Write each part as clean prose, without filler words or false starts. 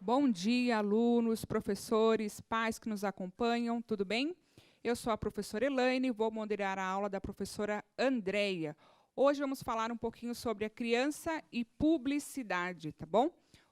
Bom dia, alunos, professores, pais que nos acompanham, tudo bem? Eu sou a professora Elaine e vou moderar a aula da professora Andreia. Hoje vamos falar um pouquinho sobre a criança e publicidade, tá bom?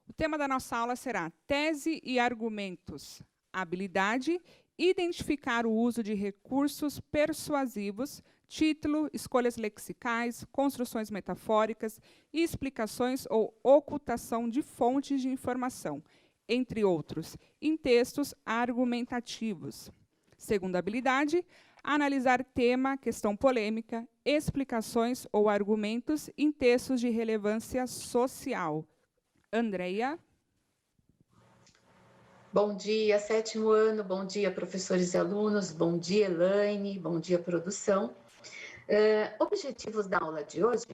O tema da nossa aula será tese e argumentos, habilidade, identificar o uso de recursos persuasivos, título, escolhas lexicais, construções metafóricas, explicações ou ocultação de fontes de informação, entre outros, em textos argumentativos. Segunda habilidade, analisar tema, questão polêmica, explicações ou argumentos em textos de relevância social. Andreia. Bom dia, sétimo ano, bom dia, professores e alunos, bom dia, Elaine, bom dia, produção. Objetivos da aula de hoje: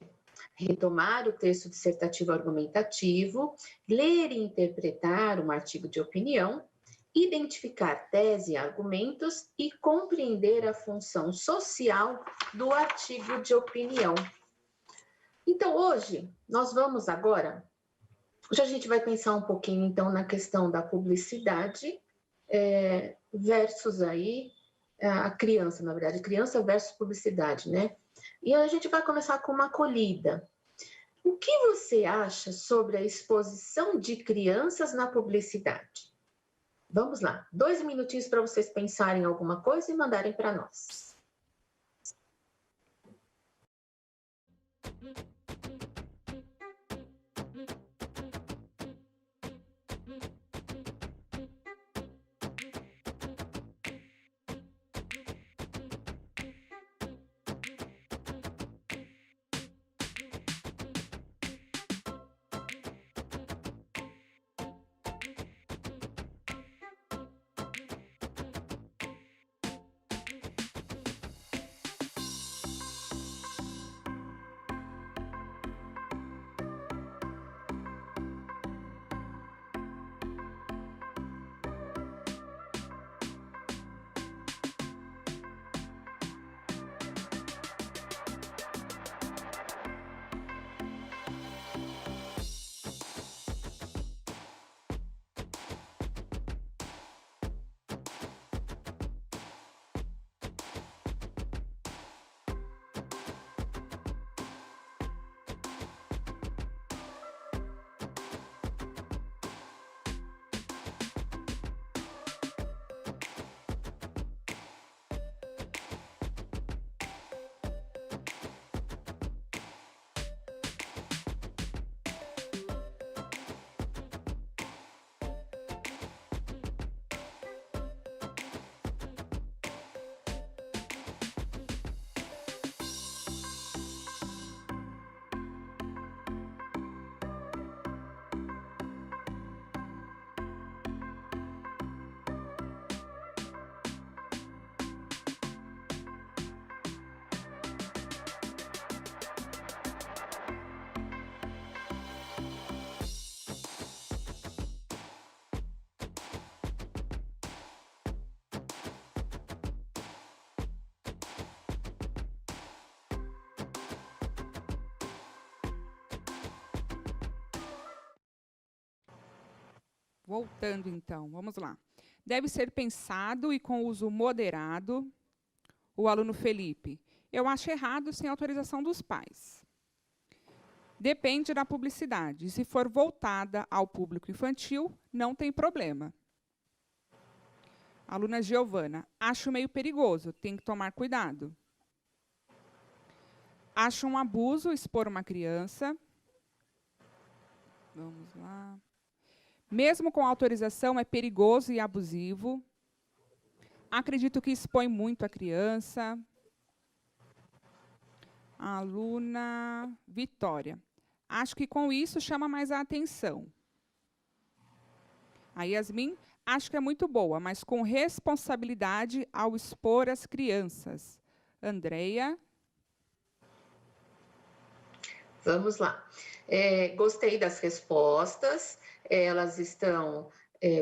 retomar o texto dissertativo argumentativo, ler e interpretar um artigo de opinião, identificar tese e argumentos e compreender a função social do artigo de opinião. Então, hoje a gente vai pensar um pouquinho, então, na questão da publicidade versus aí a criança, na verdade, criança versus publicidade, né? E a gente vai começar com uma acolhida. O que você acha sobre a exposição de crianças na publicidade? Vamos lá, 2 minutinhos para vocês pensarem em alguma coisa e mandarem para nós. Voltando, então, vamos lá. Deve ser pensado e com uso moderado. O aluno Felipe. Eu acho errado sem autorização dos pais. Depende da publicidade. Se for voltada ao público infantil, não tem problema. Aluna Giovana. Acho meio perigoso, tem que tomar cuidado. Acho um abuso expor uma criança. Vamos lá. Mesmo com autorização, é perigoso e abusivo. Acredito que expõe muito a criança. A aluna Vitória. Acho que com isso chama mais a atenção. A Yasmin. Acho que é muito boa, mas com responsabilidade ao expor as crianças. Andreia. Vamos lá. Gostei das respostas. Elas estão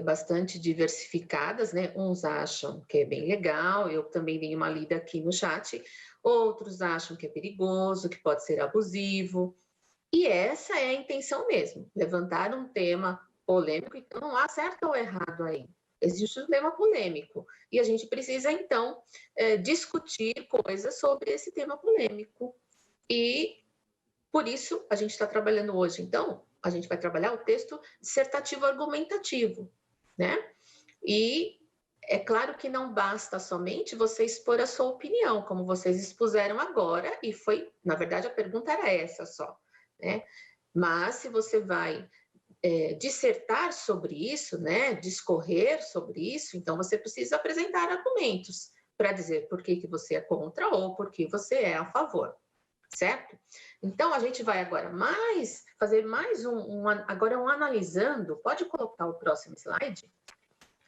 bastante diversificadas, né? Uns acham que é bem legal, eu também dei uma lida aqui no chat. Outros acham que é perigoso, que pode ser abusivo. E essa é a intenção mesmo, levantar um tema polêmico, então não há certo ou errado aí. Existe um tema polêmico. E a gente precisa, então, discutir coisas sobre esse tema polêmico. E, por isso, a gente está trabalhando hoje, então, a gente vai trabalhar o texto dissertativo argumentativo, né? E é claro que não basta somente você expor a sua opinião, como vocês expuseram agora, e foi, na verdade, a pergunta era essa só, né? Mas se você vai dissertar sobre isso, né, discorrer sobre isso, então você precisa apresentar argumentos para dizer por que você é contra ou por que você é a favor, certo? Então a gente vai agora fazer mais agora um analisando, pode colocar o próximo slide?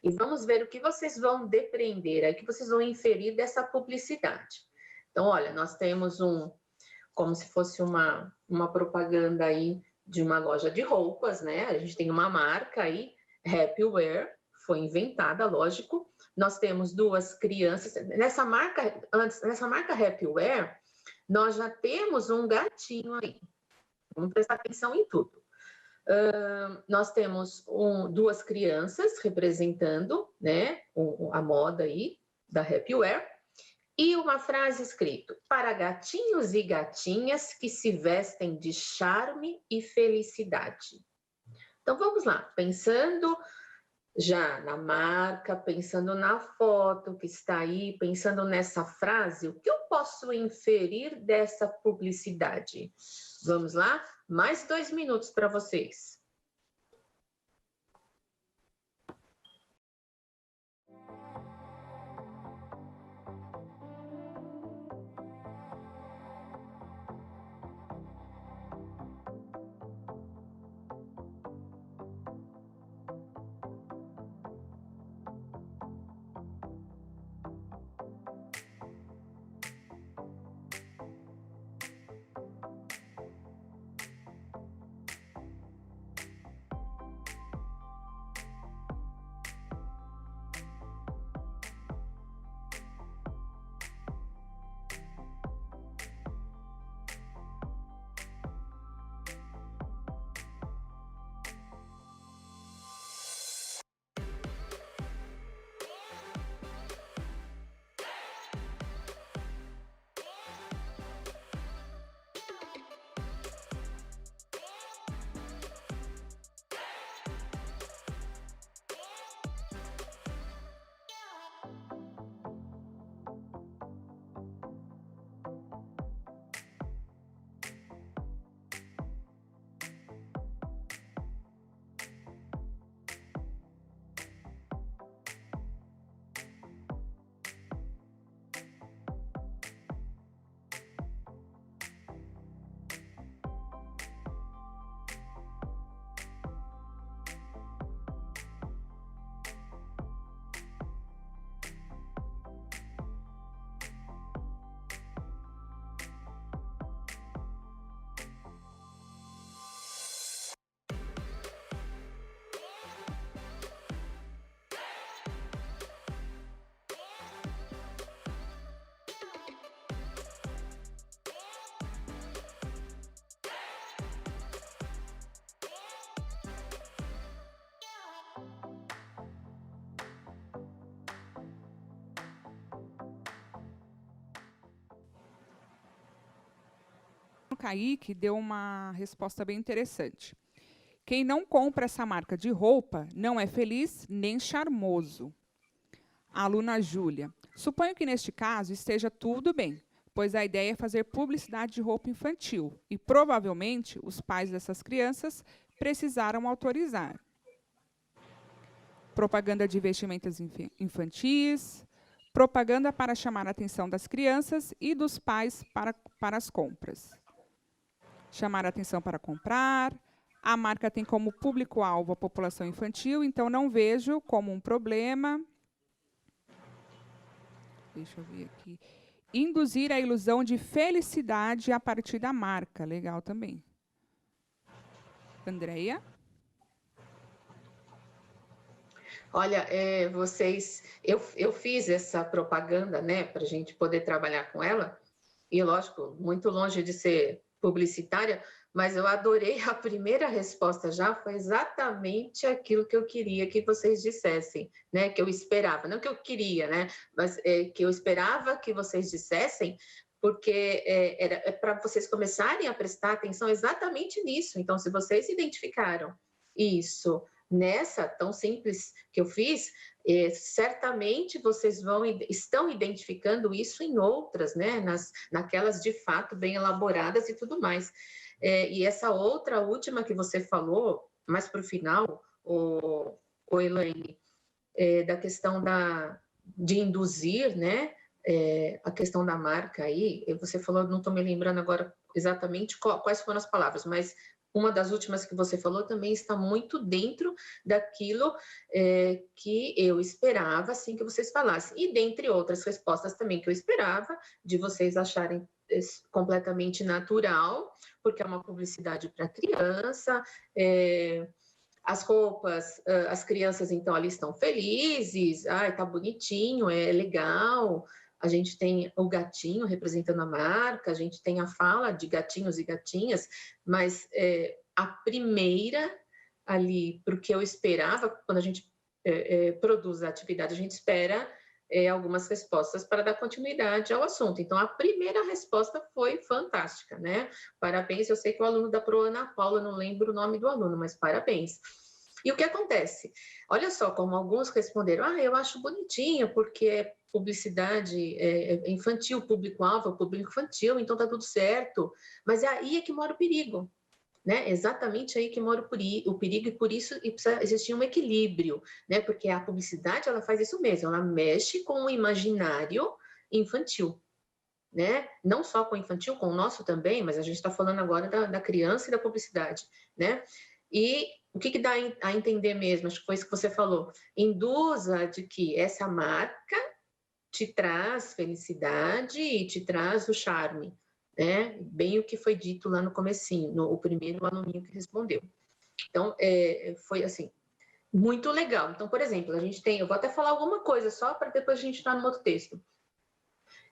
E vamos ver o que vocês vão depreender, o que vocês vão inferir dessa publicidade. Então, olha, nós temos como se fosse uma propaganda aí de uma loja de roupas, né? A gente tem uma marca aí, Happy Wear, foi inventada, lógico. Nós temos duas crianças. Nessa marca Happy Wear, nós já temos um gatinho aí. Vamos prestar atenção em tudo. Nós temos duas crianças representando, né, a moda aí da Happy Wear. E uma frase escrita: para gatinhos e gatinhas que se vestem de charme e felicidade. Então vamos lá, pensando já na marca, pensando na foto que está aí, pensando nessa frase, o que eu posso inferir dessa publicidade? Vamos lá? Mais 2 minutos para vocês. O Kaique deu uma resposta bem interessante. Quem não compra essa marca de roupa não é feliz nem charmoso. A aluna Júlia: suponho que neste caso esteja tudo bem, pois a ideia é fazer publicidade de roupa infantil e provavelmente os pais dessas crianças precisaram autorizar. Propaganda de vestimentas infantis, propaganda para chamar a atenção das crianças e dos pais para as compras. Chamar a atenção para comprar. A marca tem como público-alvo a população infantil, então não vejo como um problema. Deixa eu ver aqui. Induzir a ilusão de felicidade a partir da marca. Legal também. Andreia? Olha, eu fiz essa propaganda, né, para a gente poder trabalhar com ela, e lógico, muito longe de ser publicitária, mas eu adorei a primeira resposta já, foi exatamente aquilo que eu queria que vocês dissessem, né? Que eu esperava, não que eu queria, né? Mas que eu esperava que vocês dissessem, porque era para vocês começarem a prestar atenção exatamente nisso. Então, se vocês identificaram isso nessa tão simples que eu fiz, certamente vocês estão identificando isso em outras, né? Naquelas de fato bem elaboradas e tudo mais. E essa outra última que você falou, mais para o final, o Elaine, da questão de induzir, né? A questão da marca aí, você falou, não estou me lembrando agora exatamente quais foram as palavras, mas uma das últimas que você falou também está muito dentro daquilo que eu esperava, assim que vocês falassem. E dentre outras respostas também que eu esperava, de vocês acharem completamente natural, porque é uma publicidade para criança, as roupas, as crianças, então, ali estão felizes, tá bonitinho, é legal. A gente tem o gatinho representando a marca, a gente tem a fala de gatinhos e gatinhas, mas a primeira ali, para o que eu esperava, quando a gente produz a atividade, a gente espera algumas respostas para dar continuidade ao assunto. Então, a primeira resposta foi fantástica, né? Parabéns, eu sei que o aluno da Pro Ana Paula, não lembro o nome do aluno, mas parabéns. E o que acontece? Olha só como alguns responderam, eu acho bonitinho, porque é publicidade infantil, público-alvo, público infantil, então tá tudo certo. Mas aí é que mora o perigo, né? Exatamente aí que mora o perigo, e por isso precisa existir um equilíbrio, né? Porque a publicidade, ela faz isso mesmo, ela mexe com o imaginário infantil, né? Não só com o infantil, com o nosso também, mas a gente está falando agora da criança e da publicidade, né? E o que dá a entender mesmo, acho que foi isso que você falou, induza de que essa marca te traz felicidade e te traz o charme, né? Bem o que foi dito lá no comecinho, o primeiro aluninho que respondeu. Então, foi assim, muito legal. Então, por exemplo, eu vou até falar alguma coisa só para depois a gente entrar no outro texto.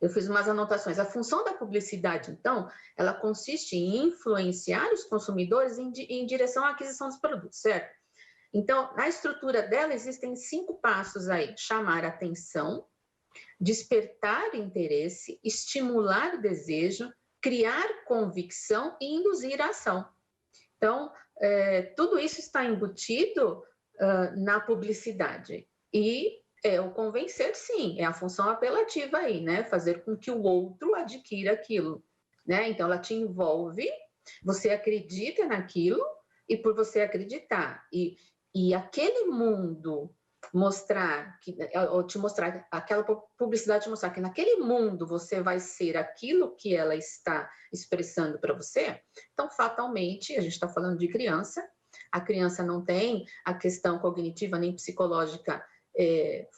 Eu fiz umas anotações. A função da publicidade, então, ela consiste em influenciar os consumidores em direção à aquisição dos produtos, certo? Então, na estrutura dela existem 5 passos aí: chamar atenção, despertar interesse, estimular desejo, criar convicção e induzir a ação. Então, tudo isso está embutido na publicidade. E o convencer, sim, é a função apelativa aí, né? Fazer com que o outro adquira aquilo, né? Então, ela te envolve, você acredita naquilo, e por você acreditar, e aquele mundo ou te mostrar, aquela publicidade te mostrar que naquele mundo você vai ser aquilo que ela está expressando para você, então fatalmente, a gente está falando de criança, a criança não tem a questão cognitiva nem psicológica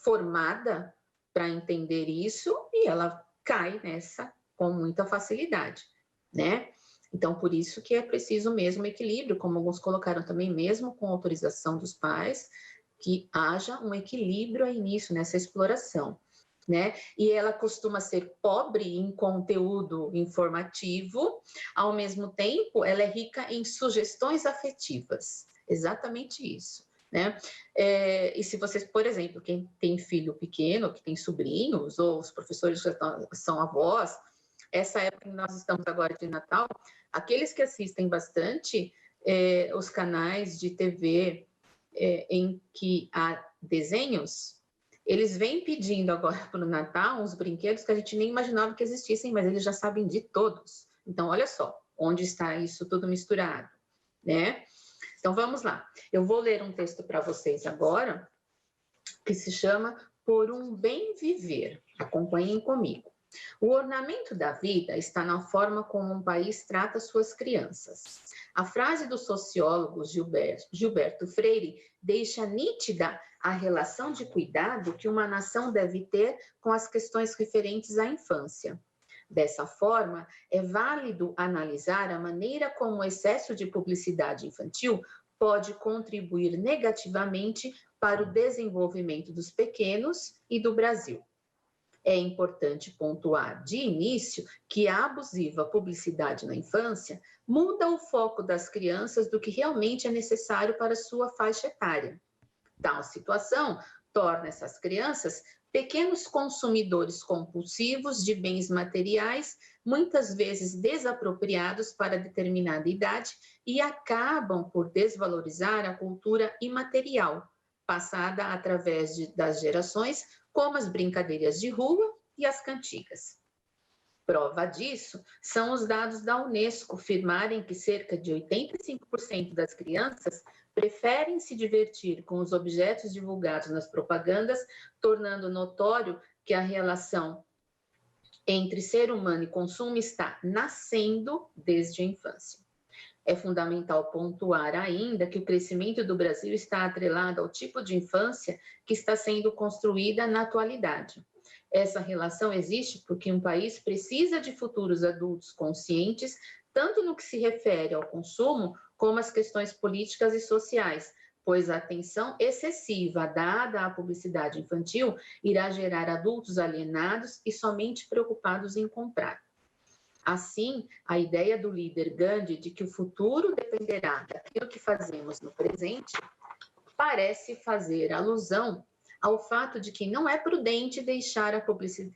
formada para entender isso, e ela cai nessa com muita facilidade, né? Então, por isso que é preciso mesmo equilíbrio, como alguns colocaram também, mesmo com autorização dos pais, que haja um equilíbrio aí nisso, nessa exploração, né? E ela costuma ser pobre em conteúdo informativo, ao mesmo tempo, ela é rica em sugestões afetivas. Exatamente isso, né? E se vocês, por exemplo, quem tem filho pequeno, que tem sobrinhos, ou os professores que são avós, essa época que nós estamos agora de Natal, aqueles que assistem bastante os canais de TV em que há desenhos, eles vêm pedindo agora para o Natal uns brinquedos que a gente nem imaginava que existissem, mas eles já sabem de todos. Então, olha só, onde está isso tudo misturado, né? Então, vamos lá. Eu vou ler um texto para vocês agora, que se chama Por um Bem Viver. Acompanhem comigo. O ornamento da vida está na forma como um país trata suas crianças. A frase do sociólogo Gilberto Freire deixa nítida a relação de cuidado que uma nação deve ter com as questões referentes à infância. Dessa forma, é válido analisar a maneira como o excesso de publicidade infantil pode contribuir negativamente para o desenvolvimento dos pequenos e do Brasil. É importante pontuar de início que a abusiva publicidade na infância muda o foco das crianças do que realmente é necessário para sua faixa etária. Tal situação torna essas crianças pequenos consumidores compulsivos de bens materiais, muitas vezes desapropriados para determinada idade, e acabam por desvalorizar a cultura imaterial, passada através das gerações, como as brincadeiras de rua e as cantigas. Prova disso são os dados da Unesco afirmarem que cerca de 85% das crianças preferem se divertir com os objetos divulgados nas propagandas, tornando notório que a relação entre ser humano e consumo está nascendo desde a infância. É fundamental pontuar ainda que o crescimento do Brasil está atrelado ao tipo de infância que está sendo construída na atualidade. Essa relação existe porque um país precisa de futuros adultos conscientes, tanto no que se refere ao consumo, como às questões políticas e sociais, pois a atenção excessiva dada à publicidade infantil irá gerar adultos alienados e somente preocupados em comprar. Assim, a ideia do líder Gandhi de que o futuro dependerá daquilo que fazemos no presente parece fazer alusão ao fato de que não é prudente deixar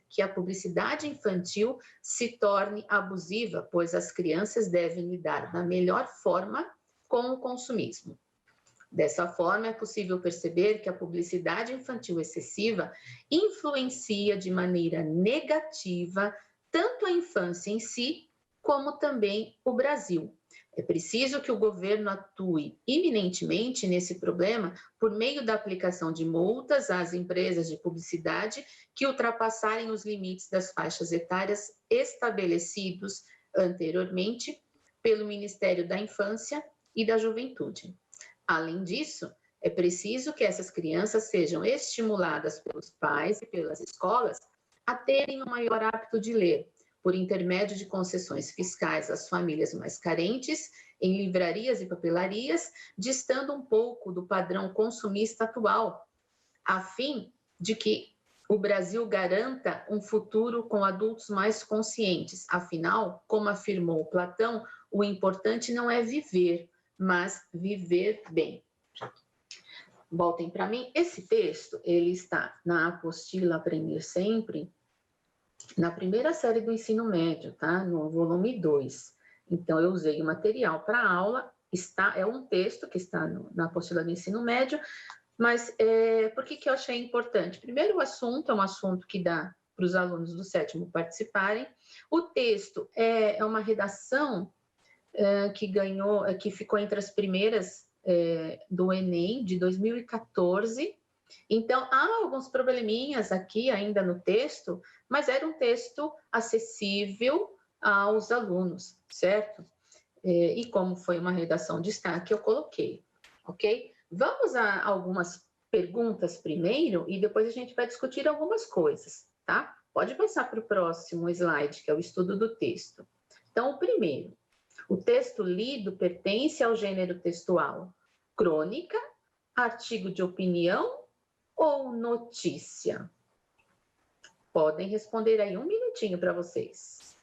que a publicidade infantil se torne abusiva, pois as crianças devem lidar da melhor forma com o consumismo. Dessa forma, é possível perceber que a publicidade infantil excessiva influencia de maneira negativa tanto a infância em si, como também o Brasil. É preciso que o governo atue iminentemente nesse problema por meio da aplicação de multas às empresas de publicidade que ultrapassarem os limites das faixas etárias estabelecidos anteriormente pelo Ministério da Infância e da Juventude. Além disso, é preciso que essas crianças sejam estimuladas pelos pais e pelas escolas a terem um maior hábito de ler, por intermédio de concessões fiscais às famílias mais carentes, em livrarias e papelarias, distando um pouco do padrão consumista atual, a fim de que o Brasil garanta um futuro com adultos mais conscientes. Afinal, como afirmou Platão, o importante não é viver, mas viver bem. Voltem para mim. Esse texto, ele está na apostila Aprender Sempre, na primeira série do ensino médio, tá? No volume 2. Então, eu usei o material para a aula, é um texto que está na apostila do ensino médio, mas por que eu achei importante? Primeiro, o assunto é um assunto que dá para os alunos do sétimo participarem. O texto é uma redação que ficou entre as primeiras do Enem, de 2014. Então, há alguns probleminhas aqui ainda no texto, mas era um texto acessível aos alunos, certo? E como foi uma redação de destaque, eu coloquei, ok? Vamos a algumas perguntas primeiro e depois a gente vai discutir algumas coisas, tá? Pode passar para o próximo slide, que é o estudo do texto. Então, o primeiro, o texto lido pertence ao gênero textual crônica, artigo de opinião ou notícia? Podem responder aí, um minutinho para vocês.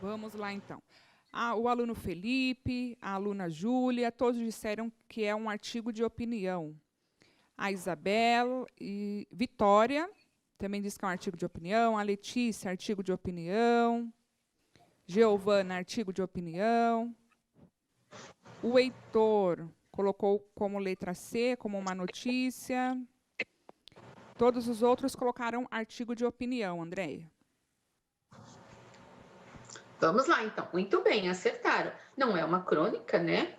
Vamos lá, então. O aluno Felipe, a aluna Júlia, todos disseram que é um artigo de opinião. A Isabel e Vitória também disse que é um artigo de opinião. A Letícia, artigo de opinião. Giovana, artigo de opinião. O Heitor colocou como letra C, como uma notícia. Todos os outros colocaram artigo de opinião, Andréia. Vamos lá, então. Muito bem, acertaram. Não é uma crônica, né?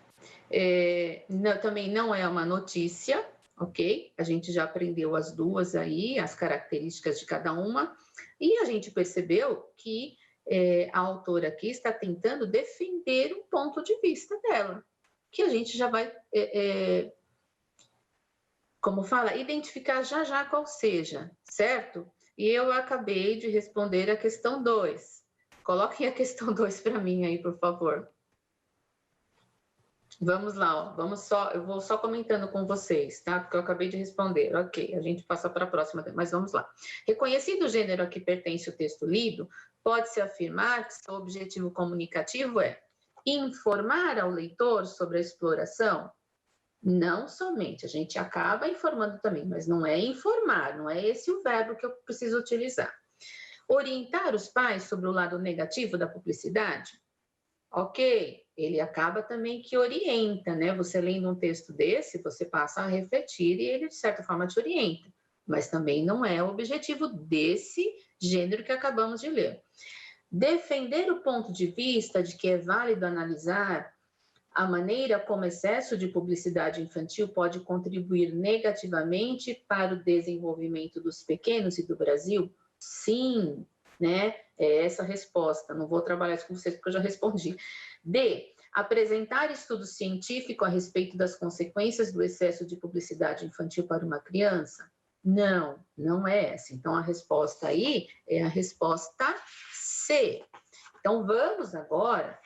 Também não é uma notícia, ok? A gente já aprendeu as duas aí, as características de cada uma. E a gente percebeu que a autora aqui está tentando defender um ponto de vista dela, que a gente já vai, como fala, identificar já qual seja, certo? E eu acabei de responder a questão 2. Coloquem a questão 2 para mim aí, por favor. Vamos lá, ó. Eu vou só comentando com vocês, tá? Porque eu acabei de responder. Ok, a gente passa para a próxima, mas vamos lá. Reconhecido o gênero a que pertence o texto lido, pode-se afirmar que seu objetivo comunicativo é informar ao leitor sobre a exploração? Não somente, a gente acaba informando também, mas não é informar, não é esse o verbo que eu preciso utilizar. Orientar os pais sobre o lado negativo da publicidade? Ok, ele acaba também que orienta, né? Você lendo um texto desse, você passa a refletir e ele, de certa forma, te orienta. Mas também não é o objetivo desse gênero que acabamos de ler. Defender o ponto de vista de que é válido analisar a maneira como excesso de publicidade infantil pode contribuir negativamente para o desenvolvimento dos pequenos e do Brasil? Sim, né? É essa a resposta. Não vou trabalhar isso com vocês porque eu já respondi. D. Apresentar estudo científico a respeito das consequências do excesso de publicidade infantil para uma criança? Não, não é essa. Então, a resposta aí é a resposta C. Então, vamos agora,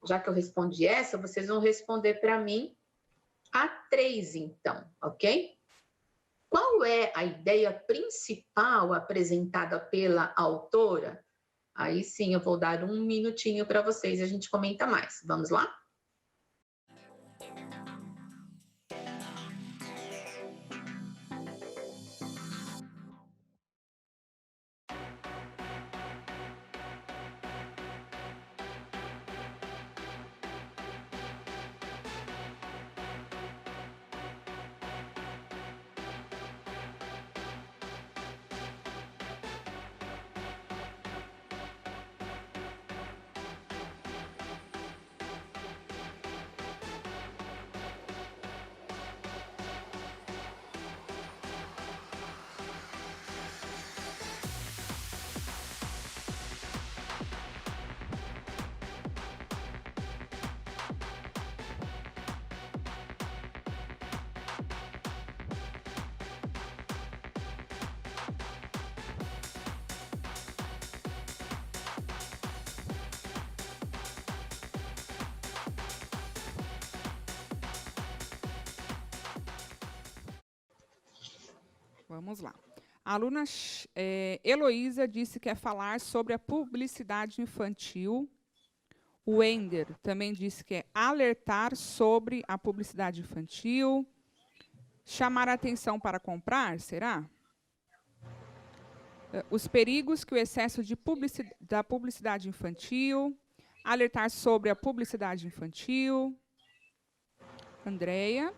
já que eu respondi essa, vocês vão responder para mim a 3, então, ok? Qual é a ideia principal apresentada pela autora? Aí sim, eu vou dar um minutinho para vocês e a gente comenta mais. Vamos lá? Vamos lá. A aluna Heloísa disse que quer falar sobre a publicidade infantil. O Wender também disse que é alertar sobre a publicidade infantil. Chamar a atenção para comprar, será? Os perigos que o excesso de da publicidade infantil. Alertar sobre a publicidade infantil. Andréia.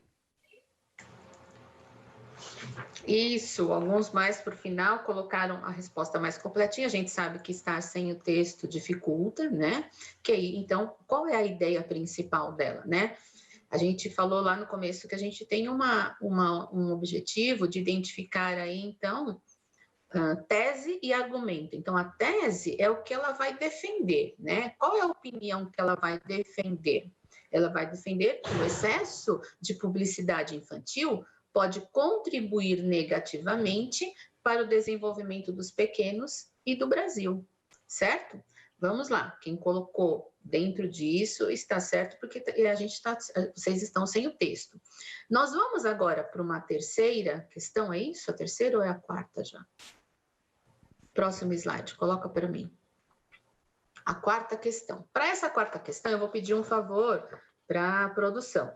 Isso, alguns mais para o final colocaram a resposta mais completinha. A gente sabe que estar sem o texto dificulta, né? Então, qual é a ideia principal dela, né? A gente falou lá no começo que a gente tem um objetivo de identificar aí, então, tese e argumento. Então, a tese é o que ela vai defender, né? Qual é a opinião que ela vai defender? Ela vai defender que o excesso de publicidade infantil pode contribuir negativamente para o desenvolvimento dos pequenos e do Brasil, certo? Vamos lá, quem colocou dentro disso está certo, porque vocês estão sem o texto. Nós vamos agora para uma terceira questão, é isso? A terceira ou é a quarta já? Próximo slide, coloca para mim. A quarta questão. Para essa quarta questão, eu vou pedir um favor para a produção.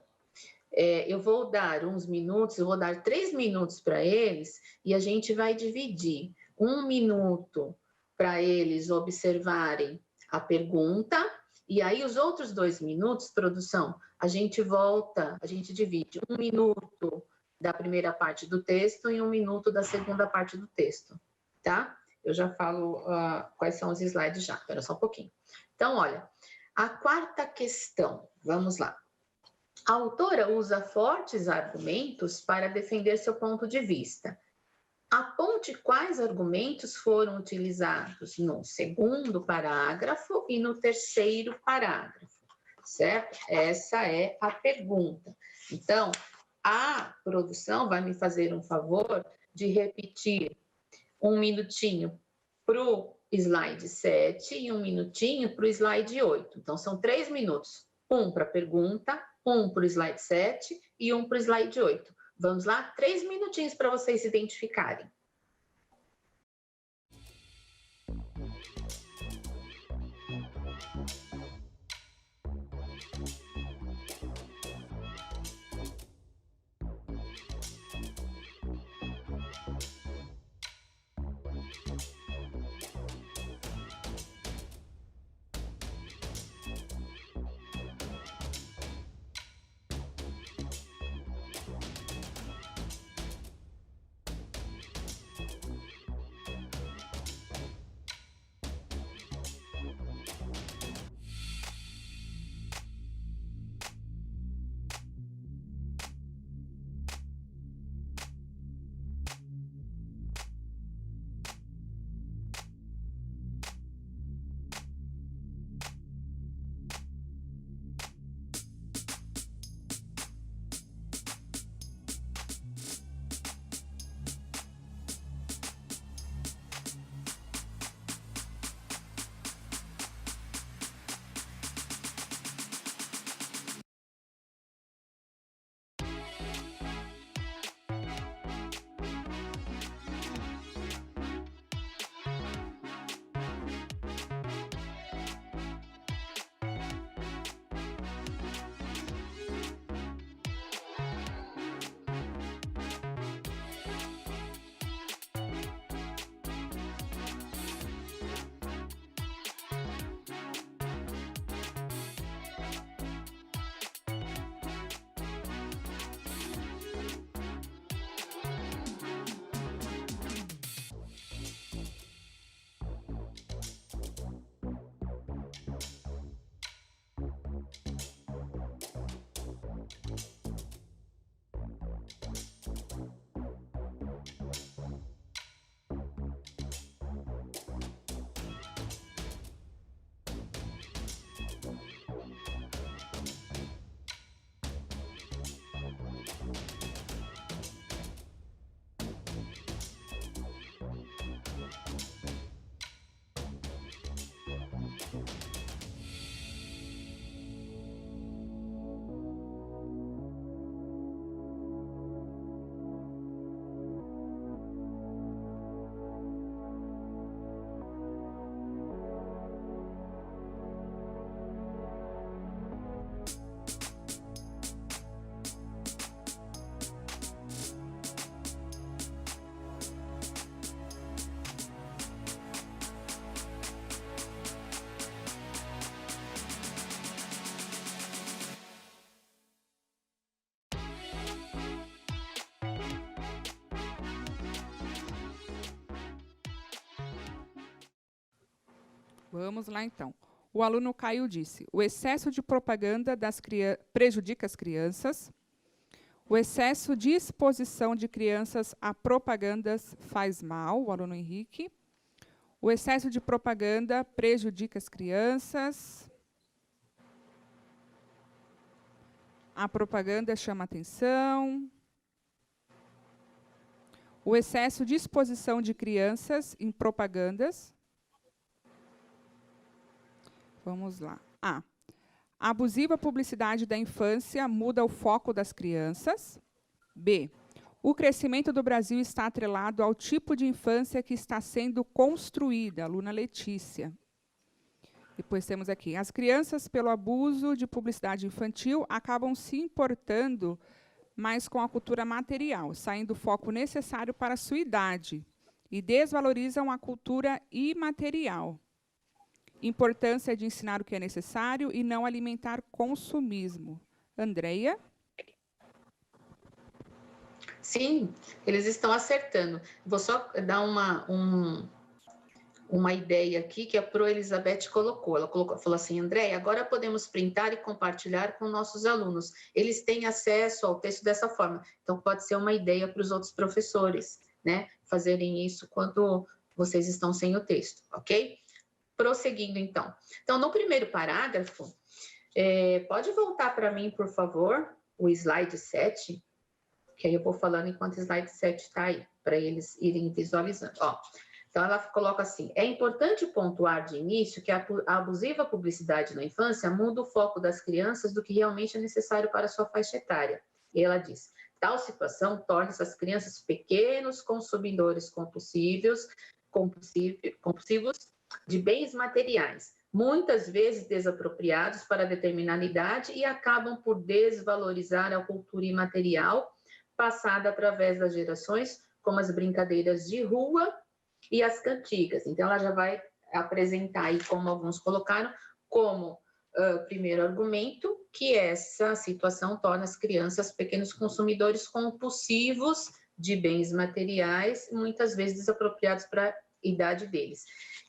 Eu vou dar uns minutos, eu vou dar 3 minutos para eles e a gente vai dividir 1 minuto para eles observarem a pergunta e aí os outros 2 minutos, produção, a gente volta, a gente divide 1 minuto da primeira parte do texto e 1 minuto da segunda parte do texto, tá? Eu já falo quais são os slides já, espera só um pouquinho. Então, olha, a quarta questão, vamos lá. A autora usa fortes argumentos para defender seu ponto de vista. Aponte quais argumentos foram utilizados no segundo parágrafo e no terceiro parágrafo, certo? Essa é a pergunta. Então, a produção vai me fazer um favor de repetir 1 minutinho para o slide 7 e 1 minutinho para o slide 8. Então, são 3 minutos. 1 para a pergunta, 1 para o slide 7 e 1 para o slide 8. Vamos lá? 3 minutinhos para vocês se identificarem. Vamos lá, então. O aluno Caio disse: o excesso de propaganda prejudica as crianças. O excesso de exposição de crianças a propagandas faz mal, o aluno Henrique. O excesso de propaganda prejudica as crianças. A propaganda chama atenção. O excesso de exposição de crianças em propagandas. Vamos lá. A abusiva publicidade da infância muda o foco das crianças. B. O crescimento do Brasil está atrelado ao tipo de infância que está sendo construída. Aluna Letícia. Depois temos aqui, as crianças, pelo abuso de publicidade infantil, acabam se importando mais com a cultura material, saindo do foco necessário para a sua idade, e desvalorizam a cultura imaterial. Importância de ensinar o que é necessário e não alimentar consumismo. Andreia? Sim, eles estão acertando. Vou só dar uma ideia aqui que a Pro Elizabeth colocou. Ela falou assim, André, agora podemos printar e compartilhar com nossos alunos. Eles têm acesso ao texto dessa forma. Então, pode ser uma ideia para os outros professores, né? Fazerem isso quando vocês estão sem o texto, ok? Prosseguindo, então. Então, no primeiro parágrafo, pode voltar para mim, por favor, o slide 7, que aí eu vou falando enquanto o slide 7 está aí, para eles irem visualizando. Ó, então, ela coloca assim, é importante pontuar de início que a abusiva publicidade na infância muda o foco das crianças do que realmente é necessário para a sua faixa etária. E ela diz, tal situação torna essas crianças pequenos consumidores compulsivos de bens materiais, muitas vezes desapropriados para determinada idade e acabam por desvalorizar a cultura imaterial passada através das gerações, como as brincadeiras de rua e as cantigas. Então, ela já vai apresentar aí, como alguns colocaram, como primeiro argumento, que essa situação torna as crianças pequenos consumidores compulsivos de bens materiais, muitas vezes desapropriados para a idade deles.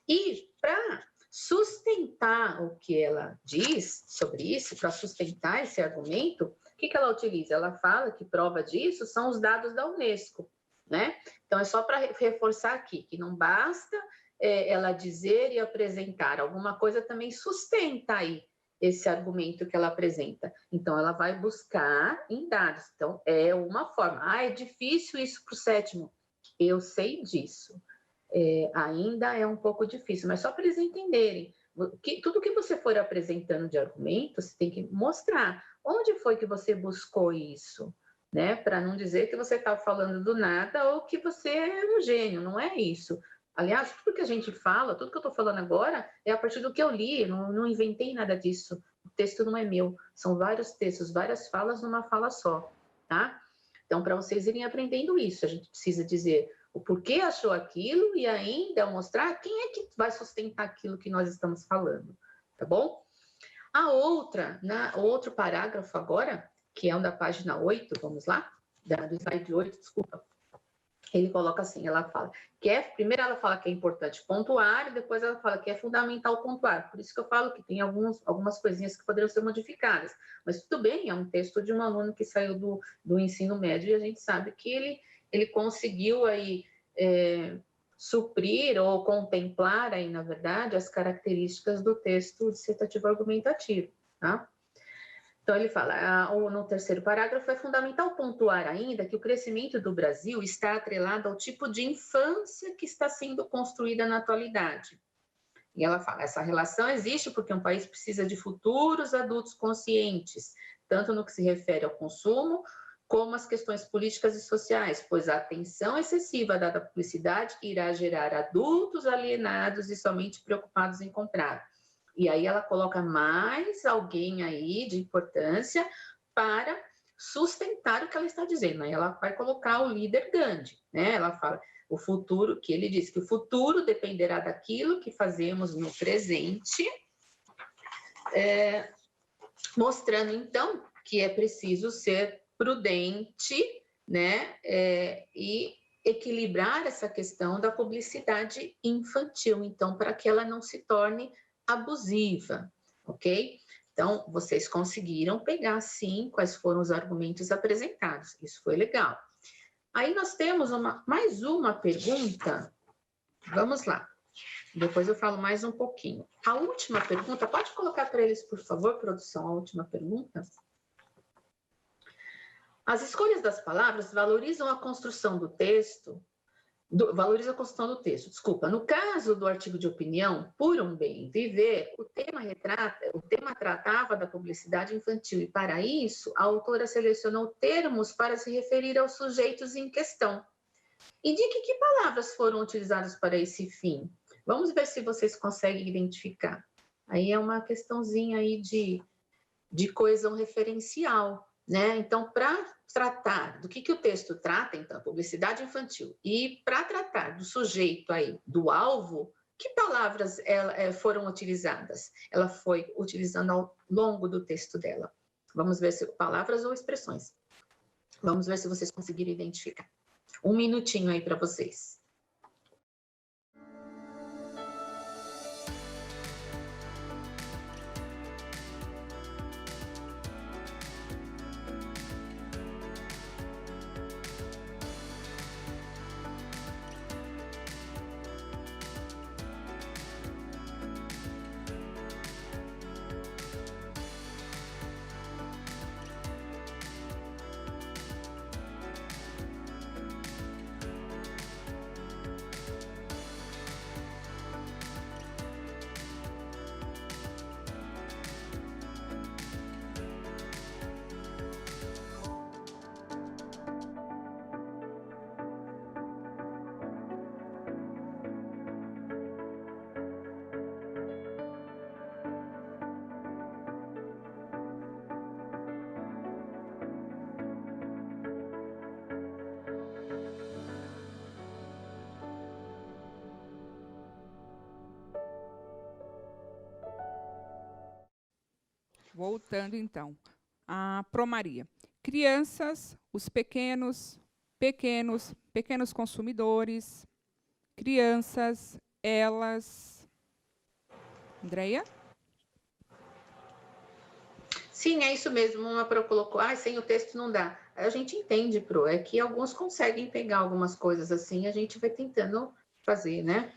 E para sustentar o que ela diz sobre isso, para sustentar esse argumento, o que ela utiliza? Ela fala que prova disso são os dados da Unesco, né? Então, é só para reforçar aqui, que não basta ela dizer e apresentar, alguma coisa também sustenta aí esse argumento que ela apresenta. Então, ela vai buscar em dados. Então, é uma forma. Ah, é difícil isso para o sétimo. Eu sei disso. Ainda é um pouco difícil, mas só para eles entenderem. Tudo que você for apresentando de argumento, você tem que mostrar. Onde foi que você buscou isso? Né? Para não dizer que você está falando do nada ou que você é um gênio, não é isso. Aliás, tudo que a gente fala, tudo que eu estou falando agora, é a partir do que eu li, não inventei nada disso. O texto não é meu, são vários textos, várias falas numa fala só, tá? Então, para vocês irem aprendendo isso, a gente precisa dizer o porquê achou aquilo e ainda mostrar quem é que vai sustentar aquilo que nós estamos falando, tá bom? Outro parágrafo agora, que é o da página 8, vamos lá, do slide 8, desculpa. Ele coloca assim, ela fala primeiro ela fala que é importante pontuar, e depois ela fala que é fundamental pontuar. Por isso que eu falo que tem algumas coisinhas que poderiam ser modificadas. Mas tudo bem, é um texto de um aluno que saiu do ensino médio e a gente sabe que ele conseguiu aí suprir ou contemplar aí, na verdade, as características do texto dissertativo argumentativo, tá? Então, ele fala, no terceiro parágrafo, é fundamental pontuar ainda que o crescimento do Brasil está atrelado ao tipo de infância que está sendo construída na atualidade. E ela fala, essa relação existe porque um país precisa de futuros adultos conscientes, tanto no que se refere ao consumo, como às questões políticas e sociais, pois a atenção excessiva dada à publicidade irá gerar adultos alienados e somente preocupados em comprar. E aí ela coloca mais alguém aí de importância para sustentar o que ela está dizendo. Aí ela vai colocar o líder Gandhi, né? Ela fala o futuro, que ele diz que o futuro dependerá daquilo que fazemos no presente, mostrando então que é preciso ser prudente, né? E equilibrar essa questão da publicidade infantil, então, para que ela não se torne abusiva, ok? Então, vocês conseguiram pegar, sim, quais foram os argumentos apresentados. Isso foi legal. Aí nós temos mais uma pergunta. Vamos lá. Depois eu falo mais um pouquinho. A última pergunta, pode colocar para eles, por favor, produção, a última pergunta? As escolhas das palavras valorizam a construção do texto, desculpa. No caso do artigo de opinião, Por um Bem Viver, o tema tratava da publicidade infantil e, para isso, a autora selecionou termos para se referir aos sujeitos em questão. Indique que palavras foram utilizadas para esse fim. Vamos ver se vocês conseguem identificar. Aí é uma questãozinha aí de coesão referencial, né? Então, para tratar do que o texto trata, então, publicidade infantil, e para tratar do sujeito aí, do alvo, que palavras foram utilizadas? Ela foi utilizando ao longo do texto dela. Vamos ver se palavras ou expressões. Vamos ver se vocês conseguiram identificar. Um minutinho aí para vocês. Voltando, então. A Pro Maria. Crianças, os pequenos, pequenos consumidores, crianças, elas. Andreia? Sim, é isso mesmo. Uma Pro colocou, sem o texto não dá. A gente entende, Pro, é que alguns conseguem pegar algumas coisas assim, a gente vai tentando fazer, né?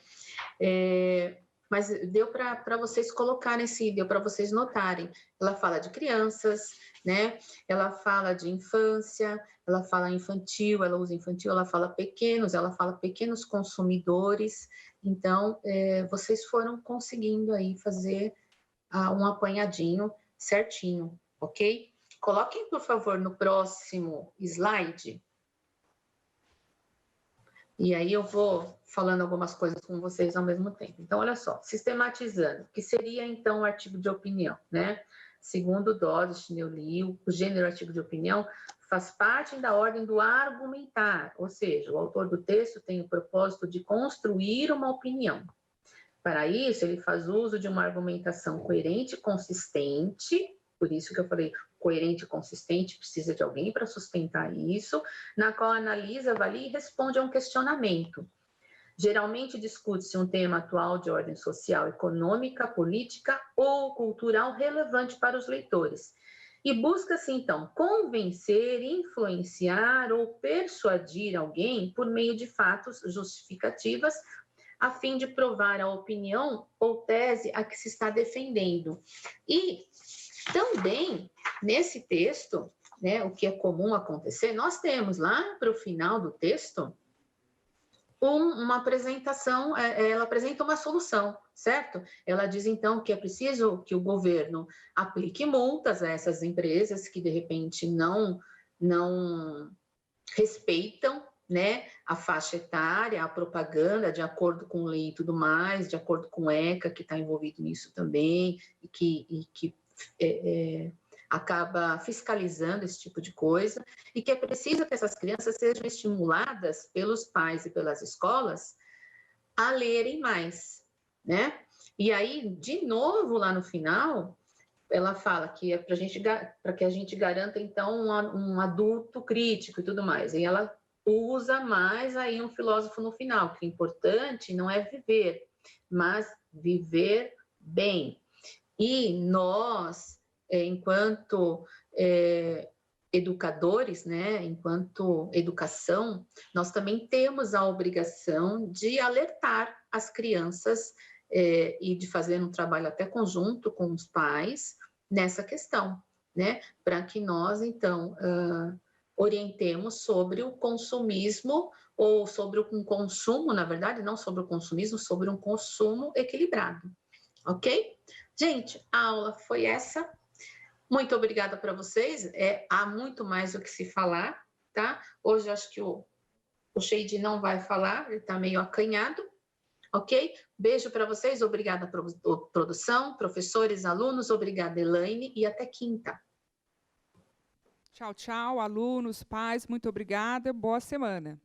Mas deu para vocês colocarem, sim, deu para vocês notarem. Ela fala de crianças, né? Ela fala de infância, ela fala infantil, ela usa infantil, ela fala pequenos consumidores. Então, vocês foram conseguindo aí fazer um apanhadinho certinho, ok? Coloquem, por favor, no próximo slide. E aí eu vou falando algumas coisas com vocês ao mesmo tempo. Então, olha só, sistematizando, que seria, então, o artigo de opinião, né? Segundo Doddist, eu li, o gênero artigo de opinião faz parte da ordem do argumentar, ou seja, o autor do texto tem o propósito de construir uma opinião. Para isso, ele faz uso de uma argumentação coerente e consistente, por isso que eu falei coerente e consistente, precisa de alguém para sustentar isso, na qual analisa, avalia e responde a um questionamento. Geralmente discute-se um tema atual de ordem social, econômica, política ou cultural relevante para os leitores. E busca-se, então, convencer, influenciar ou persuadir alguém por meio de fatos justificativas a fim de provar a opinião ou tese a que se está defendendo. E também, nesse texto, né, o que é comum acontecer, nós temos lá para o final do texto uma apresentação, ela apresenta uma solução, certo? Ela diz, então, que é preciso que o governo aplique multas a essas empresas que, de repente, não respeitam, né, a faixa etária, a propaganda, de acordo com lei e tudo mais, de acordo com o ECA, que está envolvido nisso também, e que acaba fiscalizando esse tipo de coisa, e que é preciso que essas crianças sejam estimuladas pelos pais e pelas escolas a lerem mais, né? E aí, de novo, lá no final, ela fala que é para que a gente garanta, então, um adulto crítico e tudo mais. E ela usa mais aí um filósofo no final, que o importante não é viver, mas viver bem. E nós, enquanto educadores, né, enquanto educação, nós também temos a obrigação de alertar as crianças e de fazer um trabalho até conjunto com os pais nessa questão, né, para que nós, então, orientemos sobre o consumismo ou sobre um consumo, na verdade, não sobre o consumismo, sobre um consumo equilibrado, ok? Gente, a aula foi essa. Muito obrigada para vocês. Há muito mais o que se falar, tá? Hoje acho que o Sheidi não vai falar, ele está meio acanhado, ok? Beijo para vocês, obrigada, produção, professores, alunos, obrigada, Elaine, e até quinta. Tchau, tchau, alunos, pais, muito obrigada, boa semana.